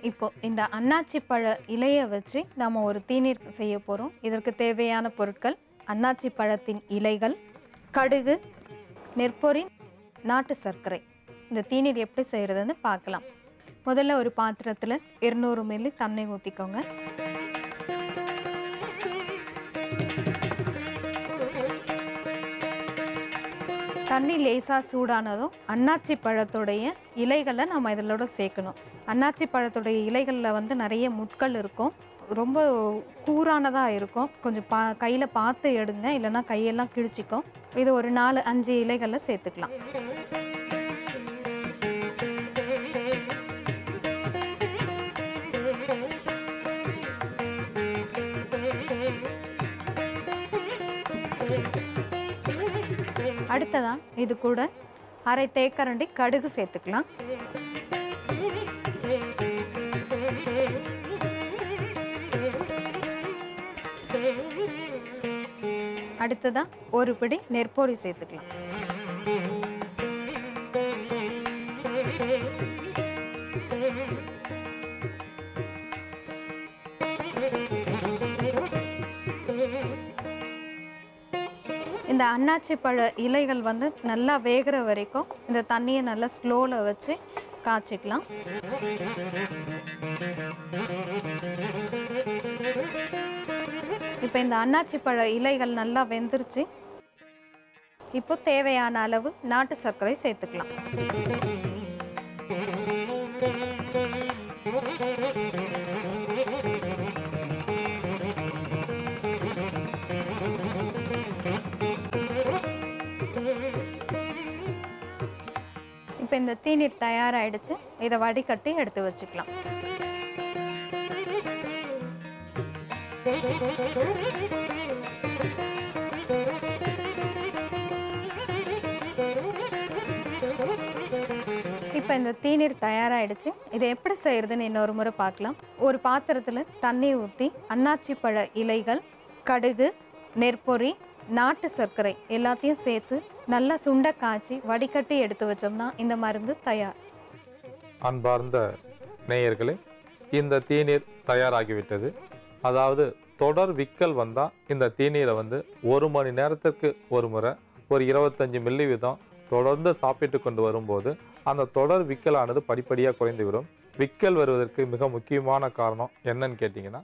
இப்போ இந்த அன்னாச்சி பழ இலைய வச்சு நாம ஒரு தீநீர் செய்ய போறோம். இதற்கு தேவையான பொருட்கள் அன்னாச்சி பழத்தின் இலைகள், கடுகு, நெற்பொரி, நாட்டு சர்க்கரை. இந்த தீநீர் எப்படி செய்யறதுன்னு பார்க்கலாம். முதல்ல ஒரு பாத்திரத்துல 200 மில்லி தண்ணி ஊத்திக்கோங்க. தண்ணி லேசா சூடானதும் அன்னாச்சி பழத்துடைய இலைகளை நம்ம இதோட சேர்க்கணும். அன்னாச்சி பழத்துடைய இலைகளில் வந்து நிறைய முட்கள் இருக்கும், ரொம்ப கூரானதாக இருக்கும். கொஞ்சம் கையில் பார்த்து எடுங்க, இல்லைன்னா கையெல்லாம் கிழிச்சிக்கும். இது ஒரு 4-5 இலைகளை சேர்த்துக்கலாம். அடுத்ததான் இது கூட அரை தேக்கரண்டி கடுகு சேர்த்துக்கலாம். அடுத்ததான் ஒரு பிடி நெற்பொரி சேர்த்துக்கலாம். இந்த அன்னாச்சி பழ இலைகள் வந்து நல்லா வேகிற வரைக்கும் இந்த தண்ணியை நல்லா ஸ்லோவில் வச்சு காய்ச்சிக்கலாம். இப்போ இந்த அன்னாச்சி பழ இலைகள் நல்லா வெந்துருச்சு. இப்போ தேவையான அளவு நாட்டு சர்க்கரை சேர்த்துக்கலாம். இப்போ இந்த தீநீர் தயாராகிடுச்சு. இதை வடிகட்டி எடுத்து வச்சுக்கலாம். இப்போ இந்த தீநீர் தயாராகிடுச்சு. இதை எப்படி செய்யறதுன்னு இன்னொரு முறை பார்க்கலாம். ஒரு பாத்திரத்தில் தண்ணி ஊற்றி அன்னாச்சி பழ இலைகள், கடுகு, நெற்பொரி, நாட்டு சர்க்கரை எல்லாத்தையும் சேர்த்து நல்லா சுண்ட காய்ச்சி வடிகட்டி எடுத்து வச்சோம்னா இந்த மருந்து தயார். அன்பார்ந்த நேயர்களே, இந்த தீநீர் தயாராகிவிட்டது. அதாவது தொடர் விக்கல் வந்தால் இந்த தீநீரை வந்து 1 மணி நேரத்திற்கு ஒரு முறை ஒரு 25 மில்லி வீதம் தொடர்ந்து சாப்பிட்டு கொண்டு வரும்போது அந்த தொடர் விக்கலானது படிப்படியாக குறைந்துவிடும். விக்கல் வருவதற்கு மிக முக்கியமான காரணம் என்னன்னு கேட்டிங்கன்னா